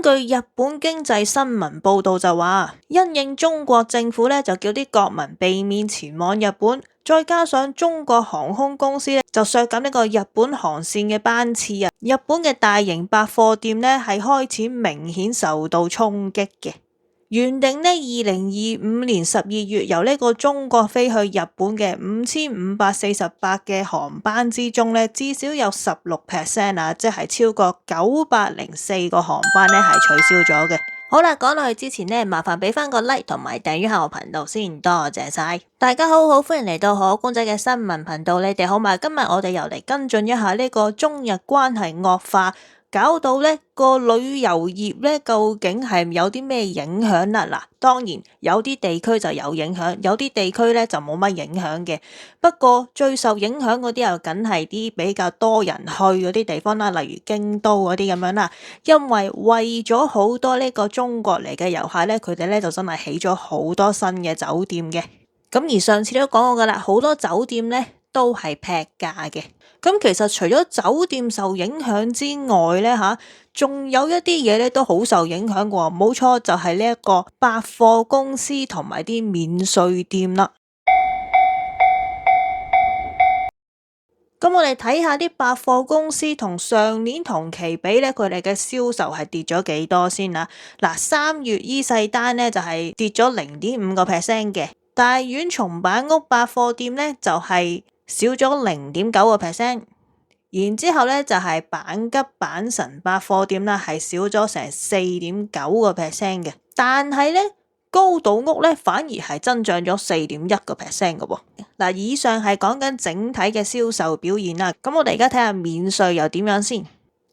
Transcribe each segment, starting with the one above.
據日本經濟新聞報道就話，因應中國政府咧就叫啲國民避免前往日本，再加上中國航空公司咧就削減呢個日本航線嘅班次啊，日本嘅大型百貨店咧係開始明顯受到衝擊嘅。原定呢2025年12月由呢個中國飛去日本嘅5548嘅航班之中呢，至少有16%啊，即係超過904個航班呢係取消咗嘅。好啦，講落去之前呢，麻煩俾翻個 like 同埋訂閱下我頻道先，多謝晒。大家好，歡迎嚟到可公仔嘅新聞頻道，你哋好嘛？今日我哋又嚟跟進一下呢個中日關係惡化，搞到呢個旅遊業呢，究竟係有啲咩影響啦？嗱，當然有啲地區就有影響，有啲地區呢就冇乜影響嘅。不過最受影響嗰啲又梗係啲比較多人去嗰啲地方啦，例如京都嗰啲咁樣啦。因為為咗好多呢個中國嚟嘅遊客呢，佢哋呢就真係起咗好多新嘅酒店嘅。咁而上次都講過噶啦，好多酒店呢都係劈價嘅。咁其實除咗酒店受影響之外呢，仲有一啲嘢呢都好受影響嘅喎。冇錯，就係呢一個百貨公司同埋啲免稅店啦。咁我哋睇下啲百貨公司同上年同期比呢，佢哋嘅銷售係跌咗幾多先啦？嗱，3月伊勢丹呢就係跌咗0.5%嘅，大丸松坂屋百貨店呢就係少咗0.9%，然之後呢就係阪急阪神百貨店啦，係少咗成4.9% 嘅，但係呢高島屋呢反而係增長咗4.1% 嘅喎。嗱，以上係講緊整體嘅銷售表現啦。咁我哋而家睇下免稅又點樣先。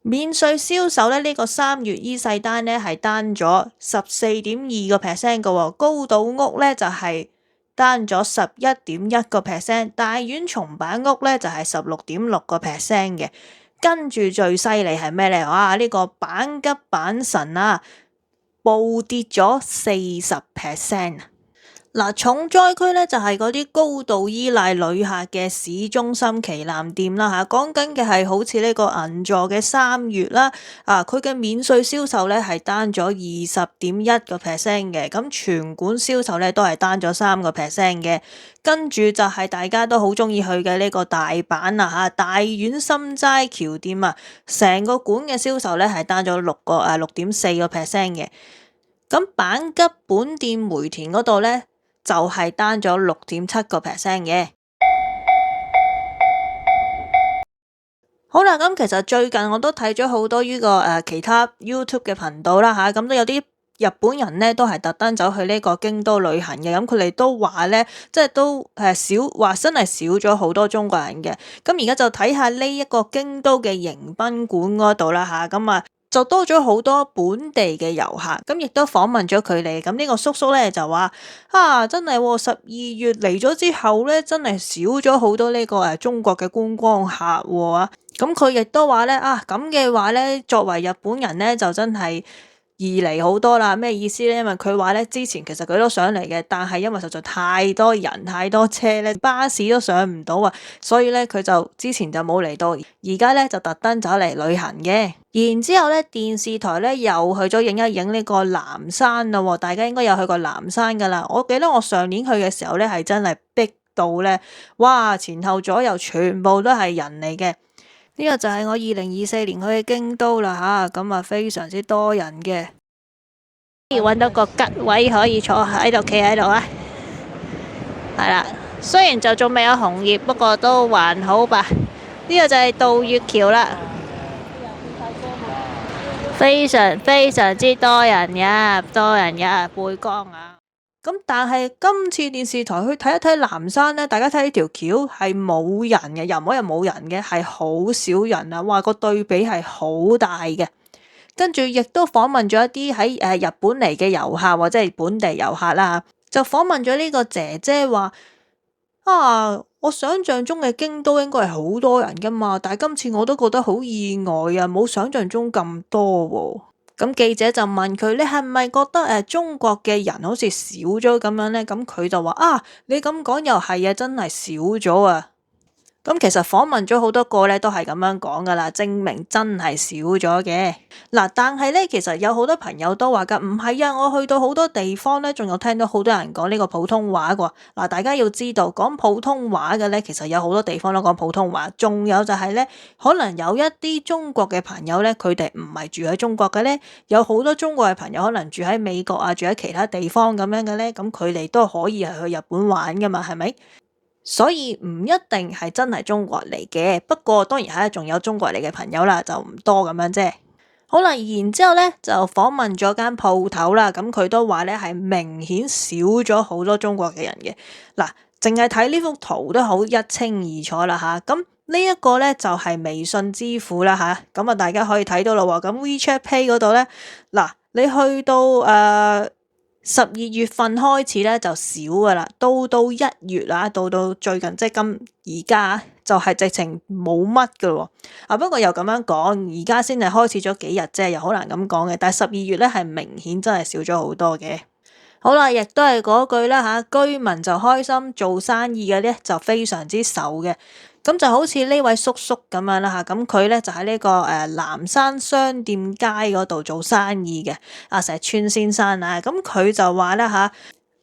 免稅銷售呢，呢個3月伊勢丹呢係單咗14.2% 嘅喎，高島屋呢就係單咗11.1%，大丸松坂屋呢就係16.6% 嘅。跟住最犀利係咩呢？哇！呢個阪急阪神啊，暴跌咗40%。嗱，重災區呢就係嗰啲高度依賴旅客嘅市中心旗艦店啦嚇，講緊嘅係好似呢個銀座嘅3月啦，佢嘅免稅銷售呢係單咗20.1% 嘅，咁全館銷售呢都係單咗3% 嘅，跟住就係大家都好中意去嘅呢個大阪啦嚇，大丸心齋橋店啊，成個館嘅銷售呢係單咗6.4% 嘅，咁阪急本店梅田嗰度呢，就係單咗6.7% 嘅。好啦，咁其實最近我都睇咗好多呢個其他 YouTube 嘅頻道啦嚇，咁都有啲日本人呢都係特登走去呢個京都旅行嘅，咁佢哋都話呢，即係都少話真係少咗好多中國人嘅。咁而家就睇下呢一個京都嘅迎賓館嗰度啦嚇，咁就多咗好多本地嘅遊客，咁亦都訪問咗佢哋。咁呢個叔叔咧就話：真係12月嚟咗之後咧，真係少咗好多呢個中國嘅觀光客喎。咁佢亦都話咧咁嘅話咧，作為日本人咧就真係易嚟好多啦。咩意思咧？因為佢話咧之前其實佢都想嚟嘅，但係因為實在太多人太多車咧，巴士都上唔到啊，所以咧佢就之前就冇嚟到，而家咧就特登走嚟旅行嘅。然之後咧，電視台咧又去咗影一影呢個南山啦喎，大家應該有去過南山噶啦。我記得我上年去嘅時候咧，係真係逼到咧，哇！前後左右全部都係人嚟嘅。呢個就係我2024年去嘅京都啦嚇，咁非常之多人嘅。要揾到個吉位可以坐喺度，企喺度啊！係啦，雖然就仲未有紅葉，不過都還好吧。呢個就係渡月橋啦。非常非常之多人嘅，背江啊！咁但係今次電視台去睇一睇南山呢，大家睇呢條橋係冇人嘅，又唔可以冇人嘅，係好少人啊！哇，個對比係好大嘅。跟住亦都訪問咗一啲喺日本嚟嘅遊客或者係本地遊客啦，就訪問咗呢個姐姐話：我想象中嘅京都應該係好多人噶嘛，但係今次我都覺得好意外啊，冇想象中咁多喎。咁記者就問佢：你係咪覺得中國嘅人好似少咗咁樣呢？咁佢就話：你咁講又係啊，真係少咗啊。咁其實訪問咗好多個咧，都係咁樣講噶啦，證明真係少咗嘅。嗱，但係咧，其實有好多朋友都話噶，唔係啊，我去到好多地方咧，仲有聽到好多人講呢個普通話噶。嗱，大家要知道，講普通話嘅咧，其實有好多地方都講普通話。仲有就係咧，可能有一啲中國嘅朋友咧，佢哋唔係住喺中國嘅咧，有好多中國嘅朋友可能住喺美國啊，住喺其他地方咁樣嘅咧，咁佢哋都可以係去日本玩噶嘛，係咪？所以唔一定係真係中國嚟嘅，不過當然係仲有中國嚟嘅朋友啦，就唔多咁樣啫。好啦，然之後咧就訪問咗間鋪頭啦，咁佢都話咧係明顯少咗好多中國嘅人嘅。嗱，淨係睇呢幅圖都好一清二楚啦吓。咁呢一個咧就係微信支付啦吓，咁啊大家可以睇到啦喎。咁 WeChat Pay 嗰度咧，嗱你去到12月份開始咧就少噶啦，到1月啊，到最近即係而家就係直情冇乜噶喎。不過又咁樣講，而家先係開始咗幾日啫，又好難咁講嘅。但係12月咧係明顯真係少咗好多嘅。好啦，亦都係嗰句啦吓，居民就開心，做生意嘅咧就非常之愁嘅。咁就好似呢位叔叔咁樣啦吓，咁佢咧就喺呢個南山商店街嗰度做生意嘅，石川先生啊，咁佢就話啦吓，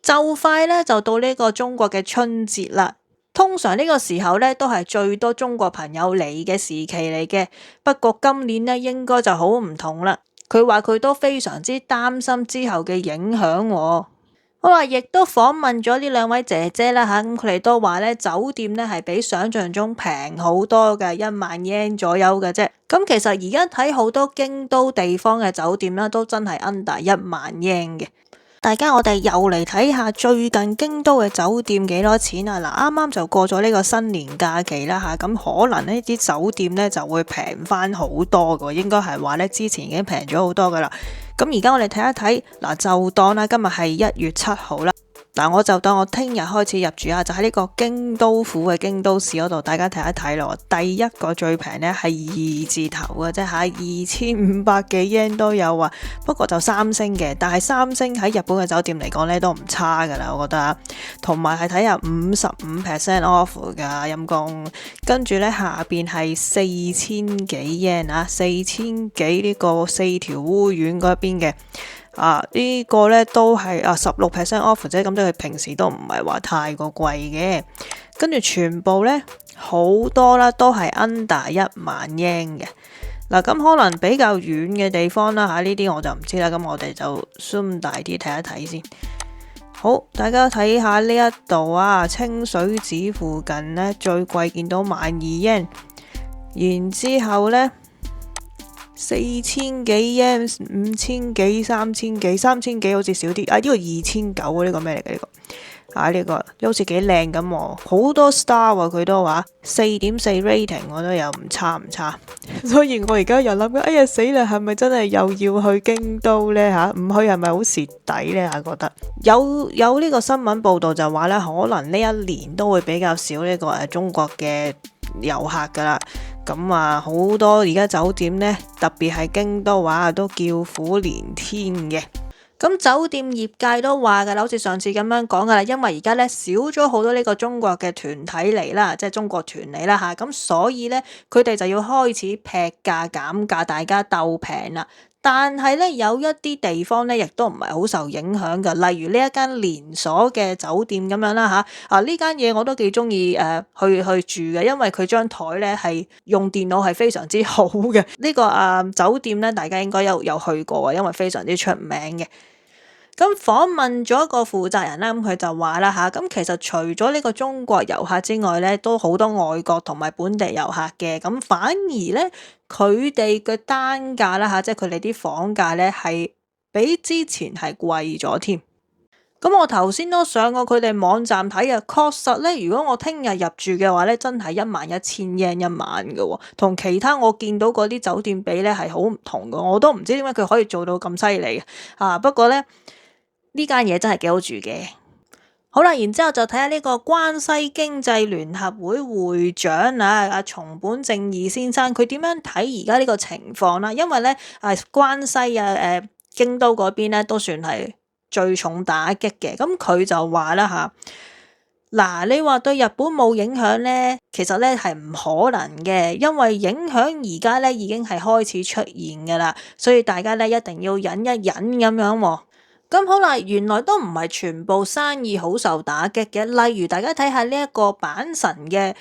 就快咧就到呢個中國嘅春節啦。通常呢個時候咧都係最多中國朋友嚟嘅時期嚟嘅，不過今年咧應該就好唔同啦。佢話佢都非常之擔心之後嘅影響喎。好啦，亦都訪問咗呢兩位姐姐啦吓，咁佢哋都話咧酒店咧係比想象中平好多嘅，10000yen左右嘅啫。咁其實而家睇好多京都地方嘅酒店啦，都真係 under 10000yen嘅。大家我哋又嚟睇下最近京都嘅酒店幾多錢啊！嗱，啱啱就過咗呢個新年假期啦吓，咁可能呢啲酒店呢就會平翻好多嘅，應該係話呢之前已經平咗好多噶啦。咁而家我哋睇一睇，嗱就當啦，今日係1月7號啦。嗱，我就當我聽日開始入住啊，就喺呢個京都府嘅京都市嗰度，大家睇一睇咯。第一個最平呢係2字頭嘅啫吓，2500幾 yen 都有啊。不過就3星嘅，但係3星喺日本嘅酒店嚟講呢都唔差噶啦，我覺得。同埋係睇下55% off 噶陰公，跟住呢下邊係4000幾 yen 啊，4000幾呢個4條烏丸嗰邊嘅。呢個咧都係16% off 啫，咁即係平時都唔係話太過貴嘅。跟住全部咧好多啦，都係 under 10000yen嘅。嗱，咁可能比較遠嘅地方啦吓，呢啲我就唔知啦。咁我哋就 zoom 大啲睇一睇先。好，大家睇下呢一度啊，清水寺附近咧最貴見到12000yen，然之後咧。4000幾 yen， 5000幾、3000幾、3000幾好似少啲。呢個2900呢個咩嚟嘅呢個？呢個好似幾靚咁喎，好多 star 喎，佢都話4.4 rating， 我都有唔差唔差。所以我而家又諗緊，哎呀死啦，係咪真係又要去京都呢？吓？唔去係咪好蝕底呢？覺得有呢個新聞報道就話咧，可能呢一年都會比較少呢個中國嘅遊客噶啦。咁好多而家酒店呢，特別係京都都叫苦連天嘅。咁酒店業界都話噶啦，好似上次咁樣講噶啦，因為而家呢少咗好多呢個中國嘅團體嚟啦，即係中國團嚟啦吓，咁所以呢，佢哋就要開始劈價減價，大家鬥平啦。但係咧，有一啲地方咧，亦都唔係好受影響噶。例如呢一間連鎖嘅酒店咁樣啦吓，呢間嘢我都幾中意去住嘅，因為佢張台咧係用電腦係非常之好嘅。呢個酒店咧，大家應該有去過啊，因為非常之出名嘅。咁訪問咗一個負責人啦，咁佢就話啦吓，咁其實除咗呢個中國遊客之外咧，都好多外國同埋本地遊客嘅，咁反而咧佢哋嘅單價啦吓，即係佢哋啲房價咧係比之前係貴咗添。咁我頭先都上過佢哋網站睇啊，確實咧，如果我聽日入住嘅話咧，真係11000yen 一晚嘅，同其他我見到嗰啲酒店比咧係好唔同嘅，我都唔知點解佢可以做到咁犀利不過咧。呢間嘢真係幾好住嘅。好啦，然之後就睇下呢個關西經濟聯合會會長阿松本正義先生，佢點樣睇而家呢個情況啦？因為咧關西京都嗰邊咧都算係最重打擊嘅。咁佢就話啦吓，嗱，你話對日本冇影響呢，其實呢係唔可能嘅，因為影響而家呢已經係開始出現㗎啦，所以大家呢一定要忍一忍咁樣喎。咁好啦，原來都唔係全部生意好受打擊嘅，例如大家睇下呢一個阪神嘅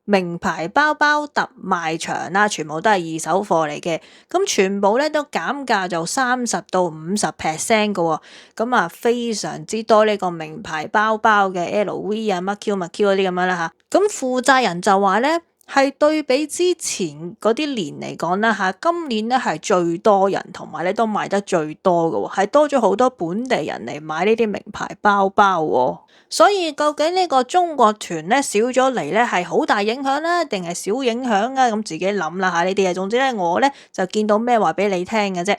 名牌包包特賣場啦，全部都係二手貨嚟嘅，咁全部咧都減價就30%到50%嘅喎，咁啊非常之多呢個名牌包包嘅 LV 啊乜 Q 乜 Q 嗰啲咁樣啦吓，咁負責人就話咧。係對比之前嗰啲年嚟講啦嚇，今年咧係最多人同埋咧都賣得最多嘅喎，係多咗好多本地人嚟買呢啲名牌包包喎。所以究竟呢個中國團咧少咗嚟咧係好大影響啦，定係小影響啊？咁自己諗啦嚇呢啲嘢。總之咧，我咧就見到咩話俾你聽嘅啫。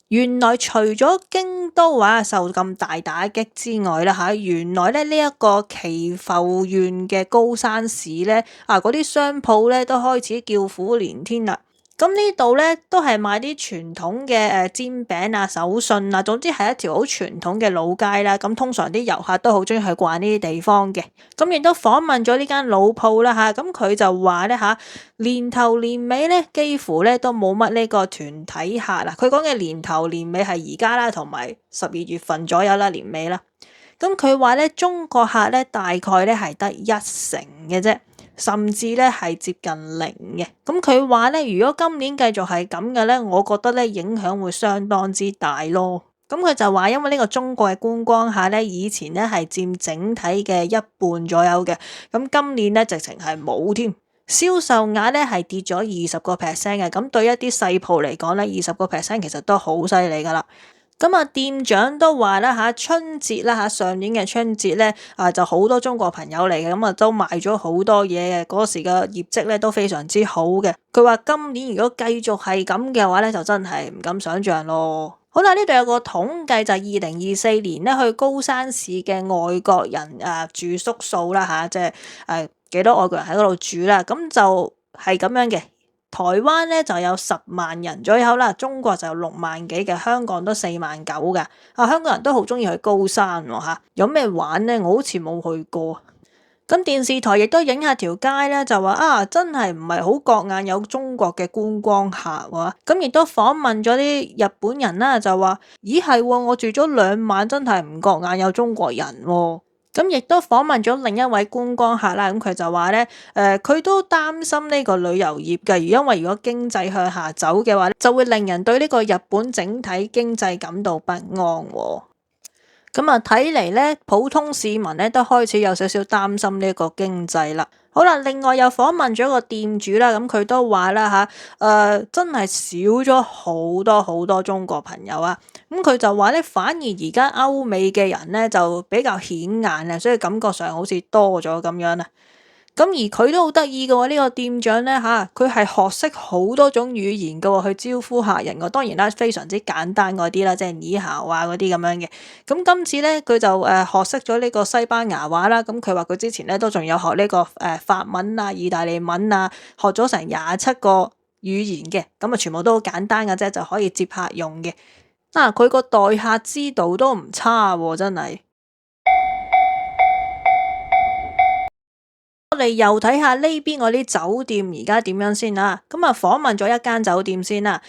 原來除咗京都受咁大打擊之外啦嚇，原來咧呢一個岐阜縣嘅高山市咧嗰啲商鋪咧都開始叫苦連天啦。咁呢度咧都係賣啲傳統嘅煎餅啊、手信啊，總之係一條好傳統嘅老街啦。咁通常啲遊客都好中意去逛呢啲地方嘅。咁亦都訪問咗呢間老鋪啦嚇，咁佢就話咧嚇，年頭年尾咧幾乎咧都冇乜呢個團體客啦。佢講嘅年頭年尾係而家啦，同埋12月份左右啦，年尾啦。咁佢話咧中國客咧大概咧係得1成嘅啫。甚至咧係接近零嘅，咁佢話咧，如果今年繼續係咁嘅咧，我覺得咧影響會相當之大咯。咁佢就話，因為呢個中國嘅觀光客咧，以前咧係佔整體嘅一半左右嘅，咁今年咧直情係冇添，銷售額咧係跌咗20%嘅，咁對一啲細鋪嚟講咧，20%其實都好犀利噶啦。咁啊，店長都話啦嚇，春節啦嚇，上年嘅春節咧就好多中國朋友嚟嘅，咁啊都賣咗好多嘢嘅，嗰時嘅業績咧都非常之好嘅。佢話今年如果繼續係咁嘅話咧，就真係唔敢想像咯。好啦，呢度有個統計就係2024年咧去高山市嘅外國人住宿數啦嚇，即係幾多外國人喺嗰度住啦，咁就係咁樣嘅。台灣咧就有10萬人左右啦，中國就有6萬幾嘅，香港都4萬9㗎。香港人都好中意去高山喎嚇，有咩玩咧？我好似冇去過。咁電視台亦都影下條街咧，就話真係唔係好覺眼有中國嘅觀光客喎。咁亦都訪問咗啲日本人啦，就話咦係喎，我住咗2晚，真係唔覺眼有中國人喎。咁亦都訪問咗另一位觀光客啦，咁佢就話咧，佢都擔心呢個旅遊業嘅，因為如果經濟向下走嘅話，就會令人對呢個日本整體經濟感到不安喎。咁睇嚟咧，普通市民咧都開始有少少擔心呢個經濟啦。好啦，另外又訪問咗個店主啦，咁佢都話啦吓，真係少咗好多好多中國朋友啊。咁佢就話咧，反而而家歐美嘅人咧就比較顯眼啊，所以感覺上好似多咗咁樣啊。咁而佢都好得意嘅喎，呢個店長咧嚇，佢係學識好多種語言嘅喎，去招呼客人嘅。當然啦，非常之簡單嗰啲啦，即係你好啊嗰啲咁樣嘅。咁今次咧，佢就學識咗呢個西班牙話啦。咁佢話佢之前咧都仲有學呢個法文啊、意大利文啊，學咗成27個語言嘅。咁全部都好簡單嘅啫，就可以接客用嘅。佢個待客之道都唔差喎，真係。我哋又睇下呢邊嗰啲酒店而家點樣先啦。咁訪問咗一間酒店先啦。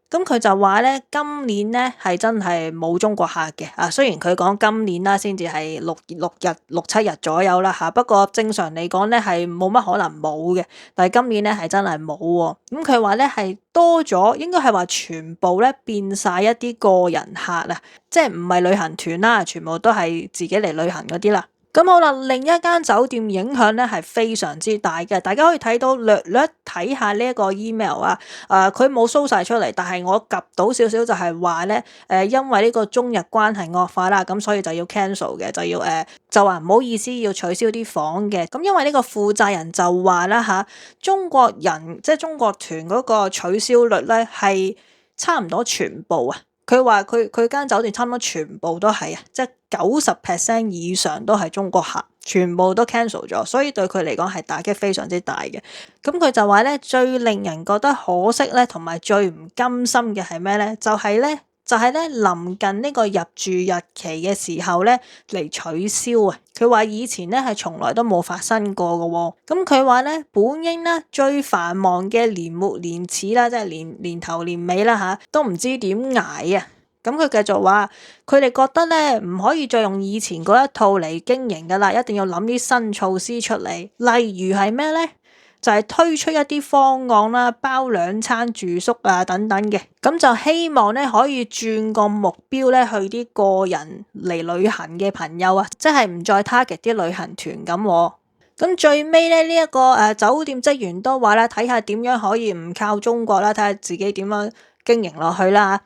咁佢就話咧，今年咧係真係冇中國客嘅。雖然佢講今年啦，先至係6-7日左右啦吓。不過正常嚟講咧係冇乜可能冇嘅。但係今年咧係真係冇喎。咁佢話咧係多咗，應該係話全部咧變晒一啲個人客啊，即係唔係旅行團啦，全部都係自己嚟旅行嗰啲啦。咁好啦，另一間酒店影響咧係非常之大嘅，大家可以睇到略睇下呢一個 email 啊，佢冇 show 晒出嚟，但係我及到少少就係話咧，因為呢個中日關係惡化啦，咁所以就要 cancel 嘅，就要就話唔好意思要取消啲房嘅，咁因為呢個負責人就話啦吓，中國人即係中國團嗰個取消率咧係差唔多全部啊。佢話佢間酒店差唔多全部都係即係90% 以上都係中國客，全部都 cancel 咗，所以對佢嚟講係打擊非常之大嘅。咁佢就話咧，最令人覺得可惜咧，同埋最唔甘心嘅係咩咧？就係咧就係咧臨近呢個入住日期嘅時候咧嚟取消啊！佢話以前咧係從來都冇發生過嘅喎。咁佢話咧本應咧最繁忙嘅年末年始啦，即係年頭年尾啦嚇，都唔知點捱啊！咁佢繼續話，佢哋覺得咧唔可以再用以前嗰一套嚟經營噶啦，一定要諗啲新措施出嚟。例如係咩咧？就係推出一啲方案啦，包2餐住宿啊等等嘅，咁就希望咧可以轉個目標咧去啲個人嚟旅行嘅朋友啊，即係唔再 target 啲旅行團咁。咁最尾咧呢一個酒店職員都話啦，睇下點樣可以唔靠中國啦，睇下自己點樣經營落去啦。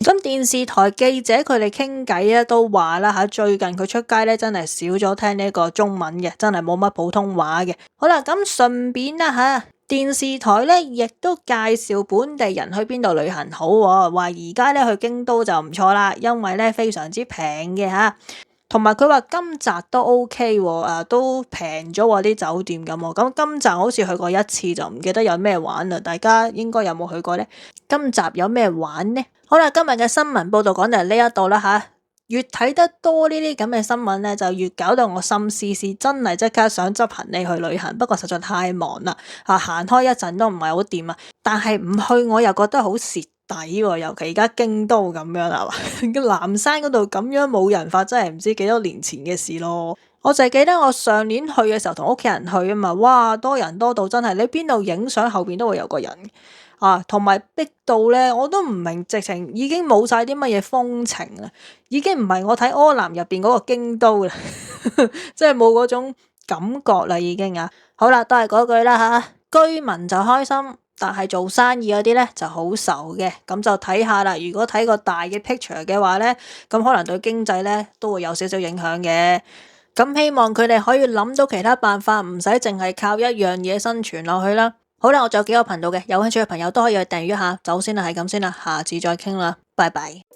咁電視台記者佢哋傾偈咧都話啦嚇，最近佢出街咧真係少咗聽呢個中文嘅，真係冇乜普通話嘅。好啦，咁順便啦嚇，電視台咧亦都介紹本地人去邊度旅行好喎，話而家咧去京都就唔錯啦，因為咧非常之平嘅嚇。同埋佢話金澤都 OK 喎，都平咗喎啲酒店咁喎。咁金澤好似去過一次就唔記得有咩玩啦，大家應該有冇去過呢？金澤有咩玩呢？好啦，今日嘅新聞報道講就係呢一度啦嚇。越睇得多呢啲咁嘅新聞咧，就越搞到我心思思，真係即刻想執行李去旅行。不過實在太忙啦，行開一陣都唔係好掂啊。但係唔去我又覺得好蝕底喎，尤其而家京都咁樣係嘛，南山嗰度咁樣冇人發，真係唔知幾多年前嘅事咯。我就係記得我上年去嘅時候同屋企人去啊嘛，哇，多人多到真係你邊度影相後邊都會有個人。同埋逼到咧，我都唔明，直情已經冇晒啲乜嘢風情啦，已經唔係我睇柯南入邊嗰個京都啦，即係冇嗰種感覺啦，已經啊。好啦，都係嗰句啦嚇，居民就開心，但係做生意嗰啲咧就好愁嘅，咁就睇下啦。如果睇個大嘅 picture 嘅話咧，咁可能對經濟咧都會有少少影響嘅。咁希望佢哋可以諗到其他辦法，唔使淨係靠一樣嘢生存落去啦。好啦，我仲有幾個頻道嘅，有興趣嘅朋友都可以去訂閱一下。走先啦，係咁先啦，下次再傾啦，拜拜。